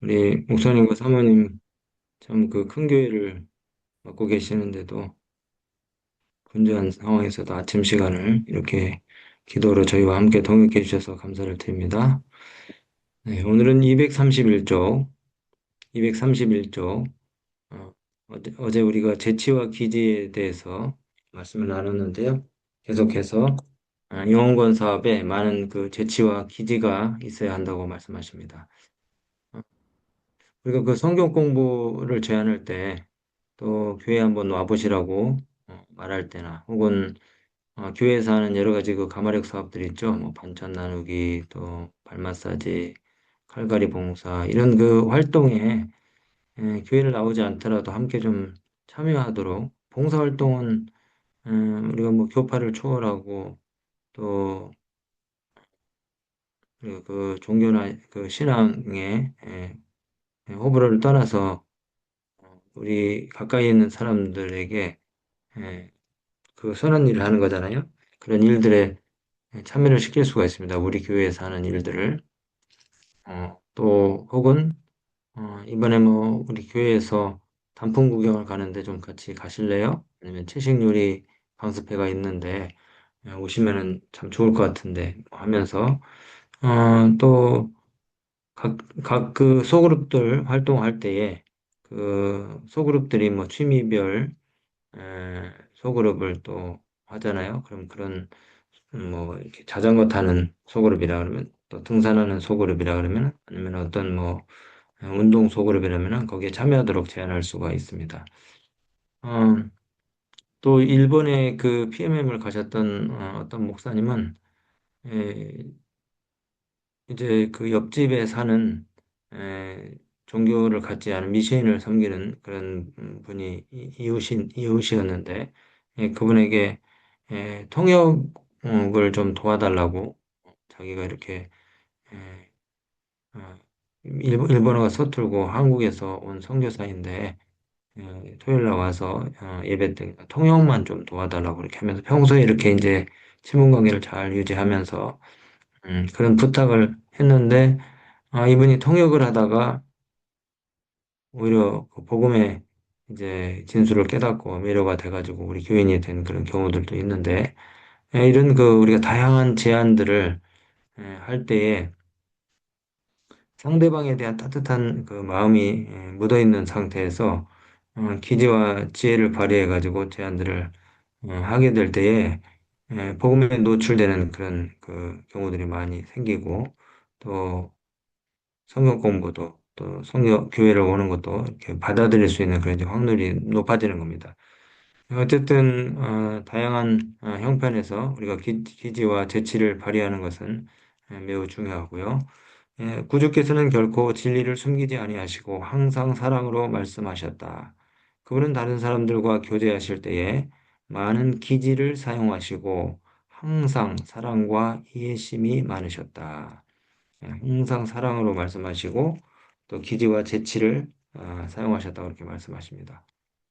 우리 목사님과 사모님 참 그 큰 교회를 맡고 계시는데도 분주한 상황에서도 아침 시간을 이렇게 기도로 저희와 함께 동역해 주셔서 감사를 드립니다. 네, 오늘은 231쪽, 231쪽, 어제 우리가 재치와 기지에 대해서 말씀을 나눴는데요. 계속해서 영원권 사업에 많은 그 재치와 기지가 있어야 한다고 말씀하십니다. 어, 우리가 그 성경 공부를 제안할 때 또 교회 한번 와보시라고 말할 때나 혹은 교회에서 하는 여러 가지 그 가마력 사업들 있죠. 뭐 반찬 나누기, 또 발 마사지, 칼갈이 봉사 이런 그 활동에 교회를 나오지 않더라도 함께 좀 참여하도록 봉사 활동은 우리가 뭐 교파를 초월하고 또 그 종교나 그 신앙의 호불호를 떠나서 우리 가까이 있는 사람들에게 예, 그 선한 일을 하는 거잖아요. 그런 일들에 참여를 시킬 수가 있습니다. 우리 교회에서 하는 일들을. 또 혹은 이번에 뭐 우리 교회에서 단풍 구경을 가는데 좀 같이 가실래요? 아니면 채식 요리 강습회가 있는데 오시면은 참 좋을 것 같은데 하면서 또 각 그 소그룹들 활동할 때에 그 소그룹들이 뭐 취미별 소그룹을 또 하잖아요. 그럼 그런 뭐 이렇게 자전거 타는 소그룹이라 그러면 또 등산하는 소그룹이라 그러면 아니면 어떤 뭐 운동 소그룹이라면 거기에 참여하도록 제안할 수가 있습니다. 어, 또 일본에 그 PMM을 가셨던 어떤 목사님은 에, 이제 그 옆집에 사는 에, 종교를 갖지 않은 미시인을 섬기는 그런 분이 이웃이었는데 그분에게 통역을 좀 도와달라고 자기가 이렇게 에, 어, 일본어가 서툴고 한국에서 온 선교사인데 토요일 날 와서 예배 때 통역만 좀 도와달라고 이렇게 하면서 평소에 이렇게 이제 친분 관계를 잘 유지하면서 그런 부탁을 했는데 이분이 통역을 하다가 오히려 그 복음의 이제 진수를 깨닫고 매료가 돼가지고 우리 교인이 된 그런 경우들도 있는데 이런 그 우리가 다양한 제안들을 할 때에 상대방에 대한 따뜻한 그 마음이 묻어 있는 상태에서 기지와 지혜를 발휘해 가지고 제안들을 하게 될 때에 복음에 노출되는 그런 그 경우들이 많이 생기고 또 성경 공부도 또 성경 교회를 오는 것도 이렇게 받아들일 수 있는 그런 이제 확률이 높아지는 겁니다. 어쨌든 다양한 형편에서 우리가 기지와 재치를 발휘하는 것은 매우 중요하고요. 구주께서는 결코 진리를 숨기지 아니하시고 항상 사랑으로 말씀하셨다. 그분은 다른 사람들과 교제하실 때에 많은 기지를 사용하시고 항상 사랑과 이해심이 많으셨다. 항상 사랑으로 말씀하시고 또 기지와 재치를 사용하셨다고 이렇게 말씀하십니다.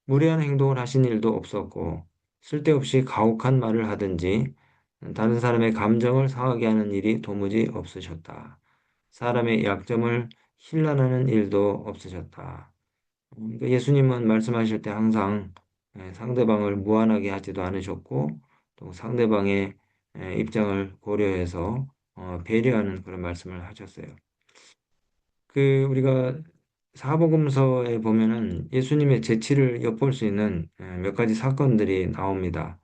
무례한 행동을 하신 일도 없었고 쓸데없이 가혹한 말을 하든지 다른 사람의 감정을 상하게 하는 일이 도무지 없으셨다. 사람의 약점을 힐난하는 일도 없으셨다. 그러니까 예수님은 말씀하실 때 항상 상대방을 무안하게 하지도 않으셨고 또 상대방의 입장을 고려해서 배려하는 그런 말씀을 하셨어요. 그 우리가 사복음서에 보면은 예수님의 재치를 엿볼 수 있는 몇 가지 사건들이 나옵니다.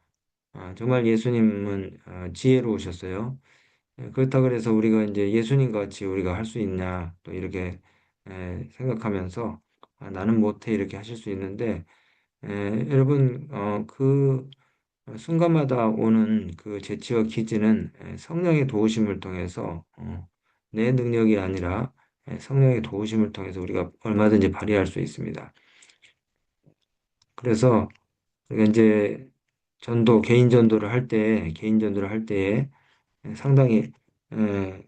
정말 예수님은 지혜로우셨어요. 그렇다 그래서 우리가 이제 예수님 같이 우리가 할 수 있냐 또 이렇게 생각하면서 나는 못해 이렇게 하실 수 있는데 여러분 그 순간마다 오는 그 재치와 기지는 성령의 도우심을 통해서 내 능력이 아니라 성령의 도우심을 통해서 우리가 얼마든지 발휘할 수 있습니다. 그래서 우리가 이제 개인 전도를 할 때에 상당히 에,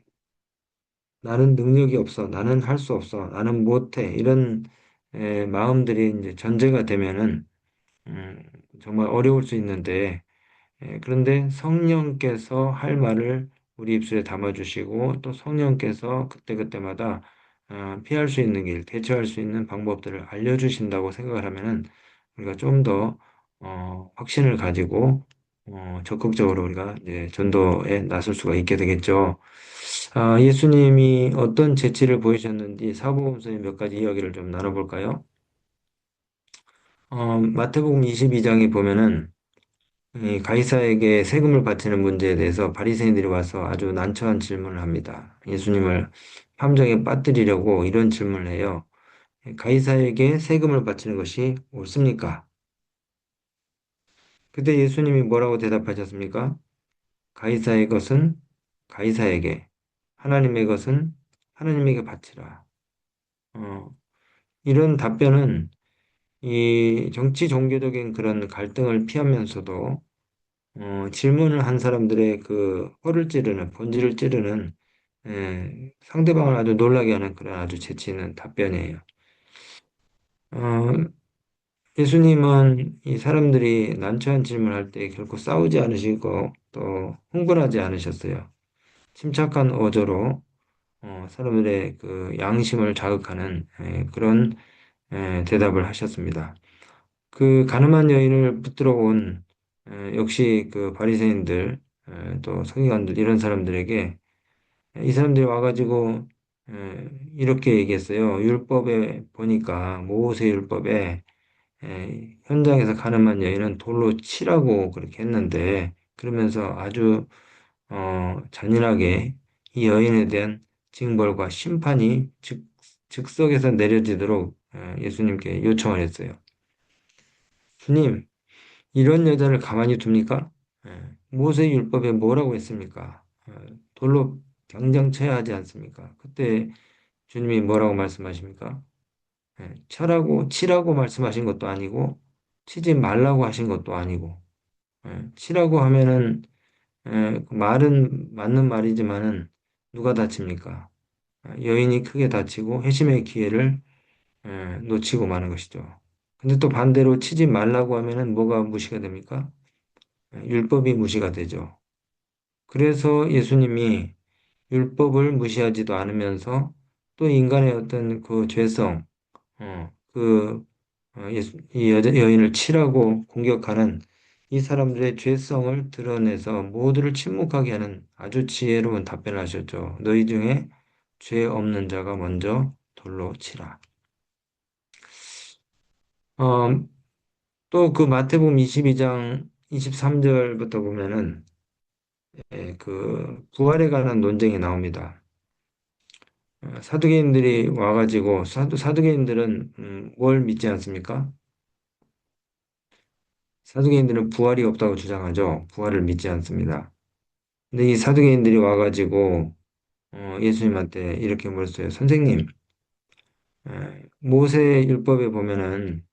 나는 능력이 없어, 나는 할 수 없어, 나는 못해 이런 마음들이 이제 전제가 되면은 음, 정말 어려울 수 있는데 그런데 성령께서 할 말을 우리 입술에 담아주시고 또 성령께서 그때그때마다 피할 수 있는 길, 대처할 수 있는 방법들을 알려주신다고 생각을 하면은 우리가 좀 더 확신을 가지고 적극적으로 우리가 이제 전도에 나설 수가 있게 되겠죠. 예수님이 어떤 재치를 보이셨는지 사복음서의 몇 가지 이야기를 좀 나눠볼까요? 마태복음 22장에 보면은 이 가이사에게 세금을 바치는 문제에 대해서 바리새인들이 와서 아주 난처한 질문을 합니다. 예수님을 함정에 빠뜨리려고 이런 질문을 해요. 가이사에게 세금을 바치는 것이 옳습니까? 그때 예수님이 뭐라고 대답하셨습니까? 가이사의 것은 가이사에게, 하나님의 것은 하나님에게 바치라. 어, 이런 답변은 이 정치 종교적인 그런 갈등을 피하면서도 질문을 한 사람들의 그 허를 찌르는, 본질을 찌르는 상대방을 아주 놀라게 하는 그런 아주 재치 있는 답변이에요. 어, 예수님은 이 사람들이 난처한 질문을 할 때 결코 싸우지 않으시고 또 흥분하지 않으셨어요. 침착한 어조로 사람들의 그 양심을 자극하는 그런 대답을 하셨습니다. 그 가늠한 여인을 붙들어 온 역시 그 바리새인들 또 서기관들 이런 사람들에게 이 사람들이 와가지고 이렇게 얘기했어요. 율법에 보니까 모세 율법에 현장에서 가늠한 여인은 돌로 치라고 그렇게 했는데 그러면서 아주 잔인하게 이 여인에 대한 징벌과 심판이 즉석에서 내려지도록 예수님께 요청을 했어요. 주님, 이런 여자를 가만히 둡니까? 모세 율법에 뭐라고 했습니까? 돌로 당장 쳐야 하지 않습니까? 그때 주님이 뭐라고 말씀하십니까? 치라고 말씀하신 것도 아니고, 치지 말라고 하신 것도 아니고, 치라고 하면은, 그 말은 맞는 말이지만은, 누가 다칩니까? 여인이 크게 다치고 회심의 기회를 놓치고 마는 것이죠. 근데 또 반대로 치지 말라고 하면은 뭐가 무시가 됩니까? 율법이 무시가 되죠. 그래서 예수님이 율법을 무시하지도 않으면서 또 인간의 어떤 그 죄성, 이 여인을 치라고 공격하는 이 사람들의 죄성을 드러내서 모두를 침묵하게 하는 아주 지혜로운 답변을 하셨죠. 너희 중에 죄 없는 자가 먼저 돌로 치라. 어, 또 그 마태복음 22장 23절부터 보면은 그 부활에 관한 논쟁이 나옵니다. 사두개인들이 와가지고 사두개인들은 뭘 믿지 않습니까? 사두개인들은 부활이 없다고 주장하죠. 부활을 믿지 않습니다. 근데 이 사두개인들이 와가지고 예수님한테 이렇게 물었어요. 선생님, 모세 율법에 보면은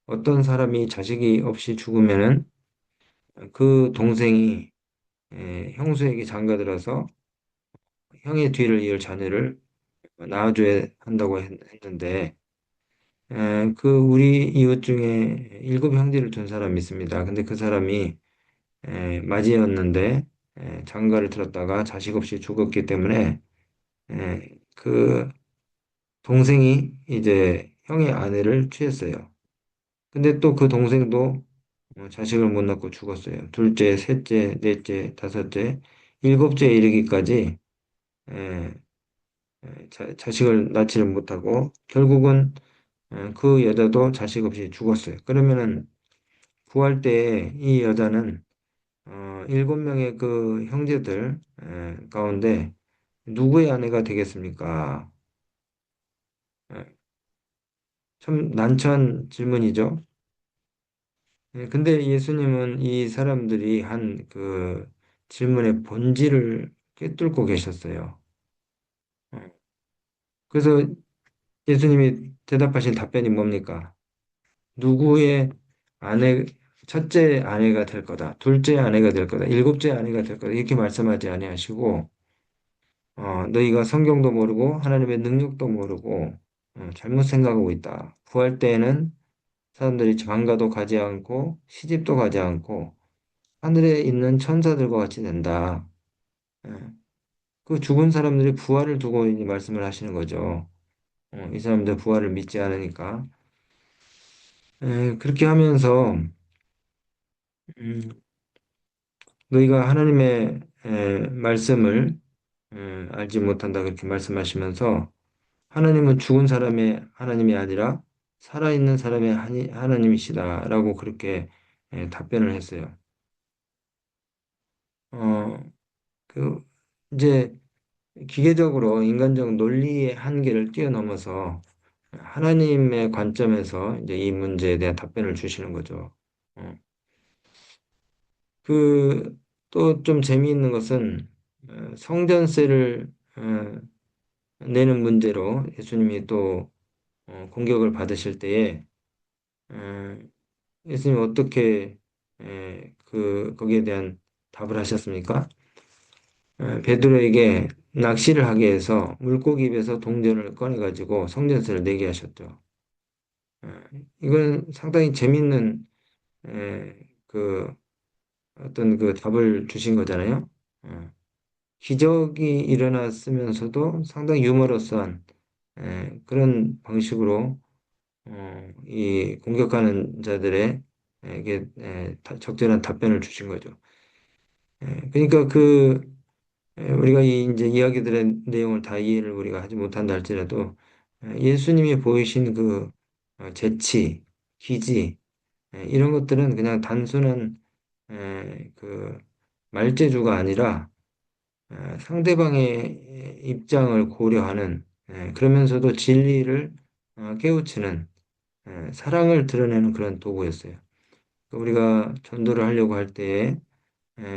어떤 사람이 자식이 없이 죽으면은 그 동생이 형수에게 장가들어서 형의 뒤를 이을 자녀를 낳아줘야 한다고 했는데 그 우리 이웃 중에 일곱 형제를 둔 사람이 있습니다. 근데 그 사람이 맞이였는데 장가를 들었다가 자식 없이 죽었기 때문에 그 동생이 이제 형의 아내를 취했어요. 근데 또 그 동생도 자식을 못 낳고 죽었어요. 둘째, 셋째, 넷째, 다섯째, 일곱째에 이르기까지 에, 자식을 낳지를 못하고 결국은 그 여자도 자식 없이 죽었어요. 그러면은 구할 때 이 여자는 일곱 명의 그 형제들 가운데 누구의 아내가 되겠습니까? 예, 참 난처한 질문이죠. 근데 예수님은 이 사람들이 한 그 질문의 본질을 꿰뚫고 계셨어요. 예, 그래서 예수님이 대답하신 답변이 뭡니까? 누구의 아내, 첫째 아내가 될 거다, 둘째 아내가 될 거다, 일곱째 아내가 될 거다, 이렇게 말씀하지 아니하시고, 너희가 성경도 모르고 하나님의 능력도 모르고 잘못 생각하고 있다. 구할 때에는 사람들이 장가도 가지 않고 시집도 가지 않고 하늘에 있는 천사들과 같이 된다. 예. 그 죽은 사람들이 부활을 두고 이 말씀을 하시는 거죠. 이 사람들 부활을 믿지 않으니까. 그렇게 하면서 음, 너희가 하나님의 말씀을 알지 못한다 그렇게 말씀하시면서 하나님은 죽은 사람의 하나님이 아니라 살아있는 사람의 하나님이시다라고 그렇게 답변을 했어요. 어, 그 이제 기계적으로 인간적 논리의 한계를 뛰어넘어서 하나님의 관점에서 이제 이 문제에 대한 답변을 주시는 거죠. 어, 그 또 좀 재미있는 것은 성전세를 내는 문제로 예수님이 또 공격을 받으실 때에 어, 예수님 어떻게 거기에 대한 답을 하셨습니까? 베드로에게 낚시를 하게 해서 물고기 입에서 동전을 꺼내가지고 성전세를 내게 하셨죠. 이건 상당히 재밌는 그 어떤 그 답을 주신 거잖아요. 어, 기적이 일어났으면서도 상당히 유머러스한 그런 방식으로 이 공격하는 자들에게 적절한 답변을 주신 거죠. 그러니까 우리가 이제 이야기들의 내용을 다 이해를 우리가 하지 못한다 할지라도 예수님이 보이신 그 재치, 기지 이런 것들은 그냥 단순한 그 말재주가 아니라 상대방의 입장을 고려하는 그러면서도 진리를 깨우치는 사랑을 드러내는 그런 도구였어요. 우리가 전도를 하려고 할 때에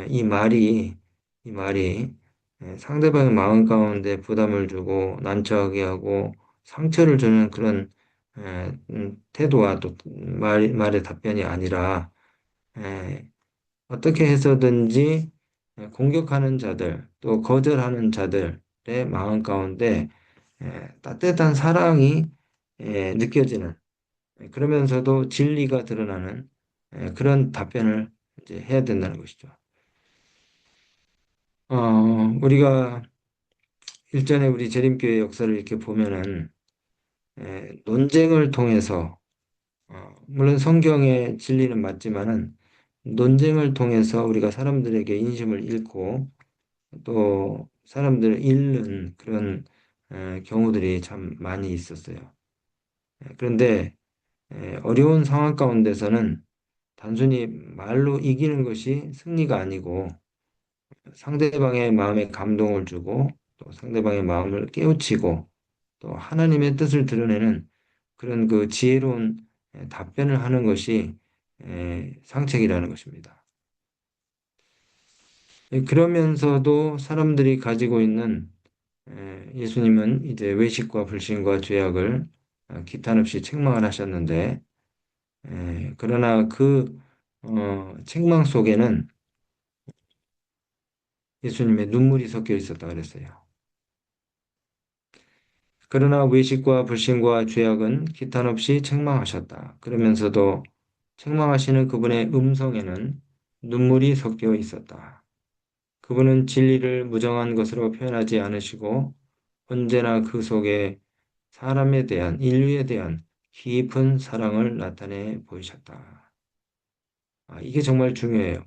이 말이 이 말이 상대방의 마음 가운데 부담을 주고 난처하게 하고 상처를 주는 그런 태도와 또 말의 답변이 아니라 에, 어떻게 해서든지 공격하는 자들 또 거절하는 자들의 마음 가운데 따뜻한 사랑이 느껴지는 그러면서도 진리가 드러나는 그런 답변을 이제 해야 된다는 것이죠. 우리가 일전에 우리 재림교회 역사를 이렇게 보면은 논쟁을 통해서 물론 성경의 진리는 맞지만은 논쟁을 통해서 우리가 사람들에게 인심을 잃고 또 사람들을 잃는 그런 경우들이 참 많이 있었어요. 그런데 어려운 상황 가운데서는 단순히 말로 이기는 것이 승리가 아니고 상대방의 마음에 감동을 주고 또 상대방의 마음을 깨우치고 또 하나님의 뜻을 드러내는 그런 그 지혜로운 답변을 하는 것이 상책이라는 것입니다. 그러면서도 사람들이 가지고 있는 예수님은 이제 외식과 불신과 죄악을 기탄 없이 책망을 하셨는데 그러나 그 책망 속에는 예수님의 눈물이 섞여 있었다 그랬어요. 그러나 외식과 불신과 죄악은 기탄 없이 책망하셨다. 그러면서도 책망하시는 그분의 음성에는 눈물이 섞여 있었다. 그분은 진리를 무정한 것으로 표현하지 않으시고 언제나 그 속에 사람에 대한, 인류에 대한 깊은 사랑을 나타내 보이셨다. 이게 정말 중요해요.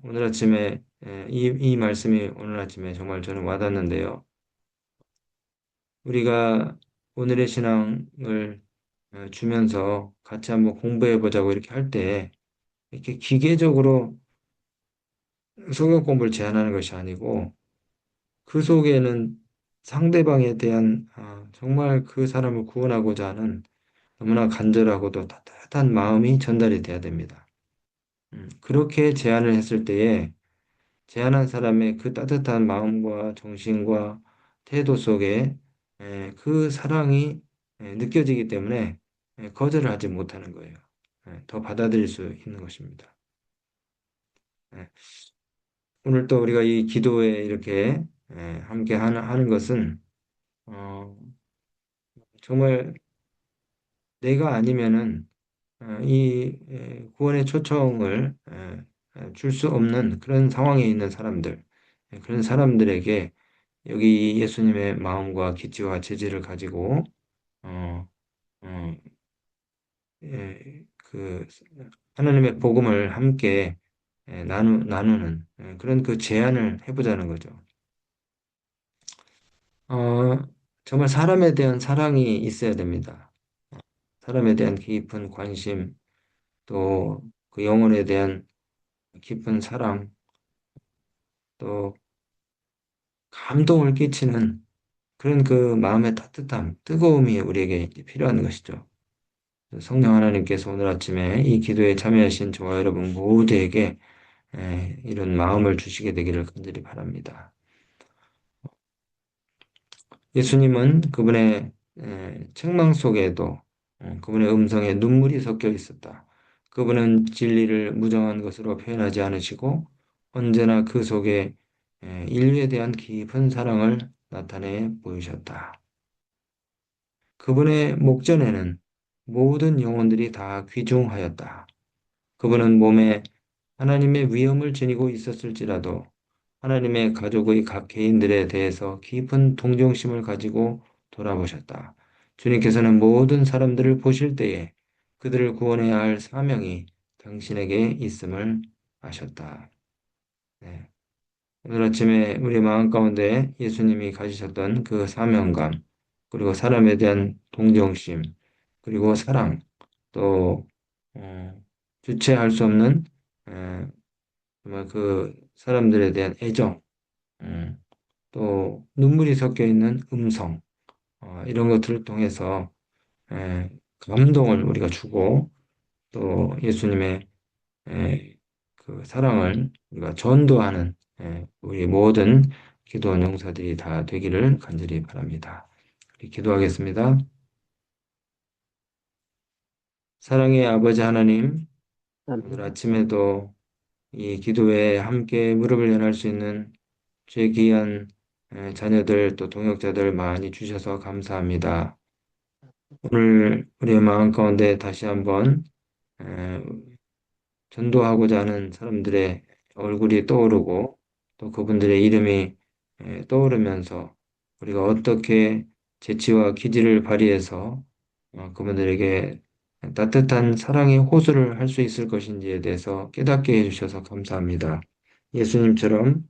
오늘 아침에, 이 말씀이 오늘 아침에 정말 저는 와닿는데요. 우리가 오늘의 신앙을 주면서 같이 한번 공부해 보자고 이렇게 할 때, 이렇게 기계적으로 성경 공부를 제한하는 것이 아니고, 그 속에는 상대방에 대한 정말 그 사람을 구원하고자 하는 너무나 간절하고도 따뜻한 마음이 전달이 돼야 됩니다. 그렇게 제안을 했을 때에 제안한 사람의 그 따뜻한 마음과 정신과 태도 속에 그 사랑이 느껴지기 때문에 거절을 하지 못하는 거예요. 더 받아들일 수 있는 것입니다. 예, 오늘 또 우리가 이 기도에 이렇게 함께 하는 것은 어, 정말 내가 아니면은 이 구원의 초청을 줄 수 없는 그런 상황에 있는 사람들, 그런 사람들에게 여기 예수님의 마음과 기치와 재질을 가지고 어, 어, 그 하나님의 복음을 함께 나누는 그런 그 제안을 해보자는 거죠. 어, 정말 사람에 대한 사랑이 있어야 됩니다. 사람에 대한 깊은 관심, 또 그 영혼에 대한 깊은 사랑, 또 감동을 끼치는 그런 그 마음의 따뜻함, 뜨거움이 우리에게 필요한 것이죠. 성령 하나님께서 오늘 아침에 이 기도에 참여하신 저와 여러분 모두에게 이런 마음을 주시게 되기를 간절히 바랍니다. 예수님은 그분의 책망 속에도 그분의 음성에 눈물이 섞여 있었다. 그분은 진리를 무정한 것으로 표현하지 않으시고 언제나 그 속에 인류에 대한 깊은 사랑을 나타내 보이셨다. 그분의 목전에는 모든 영혼들이 다 귀중하였다. 그분은 몸에 하나님의 위엄을 지니고 있었을지라도 하나님의 가족의 각 개인들에 대해서 깊은 동정심을 가지고 돌아보셨다. 주님께서는 모든 사람들을 보실 때에 그들을 구원해야 할 사명이 당신에게 있음을 아셨다. 네. 오늘 아침에 우리 마음 가운데 예수님이 가지셨던 그 사명감, 그리고 사람에 대한 동정심, 그리고 사랑, 또 주체할 수 없는 에, 정말 그 사람들에 대한 애정, 음, 또 눈물이 섞여 있는 음성, 이런 것들을 통해서 에, 감동을 우리가 주고 또 예수님의 그 사랑을 우리가 전도하는 우리 모든 기도원 용사들이 다 되기를 간절히 바랍니다. 우리 기도하겠습니다. 사랑의 아버지 하나님, 오늘 아멘. 아침에도 이 기도회에 함께 무릎을 연할 수 있는 죄 귀한 자녀들 또 동역자들 많이 주셔서 감사합니다. 오늘 우리의 마음 가운데 다시 한번 에, 전도하고자 하는 사람들의 얼굴이 떠오르고 또 그분들의 이름이 떠오르면서 우리가 어떻게 재치와 기지를 발휘해서 그분들에게 따뜻한 사랑의 호소를 할 수 있을 것인지에 대해서 깨닫게 해주셔서 감사합니다. 예수님처럼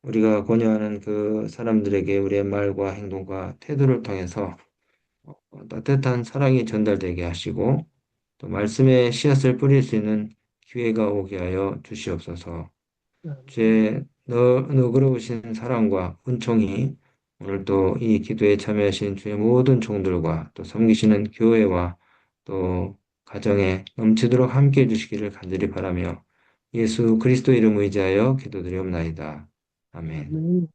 우리가 권유하는 그 사람들에게 우리의 말과 행동과 태도를 통해서 따뜻한 사랑이 전달되게 하시고 또 말씀의 씨앗을 뿌릴 수 있는 기회가 오게 하여 주시옵소서. 아멘. 주의 너그러우신 사랑과 은총이 오늘 또 이 기도에 참여하신 주의 모든 종들과 또 섬기시는 교회와 또 가정에 넘치도록 함께 해주시기를 간절히 바라며 예수 그리스도 이름 의지하여 기도드리옵나이다. 아멘. 아멘.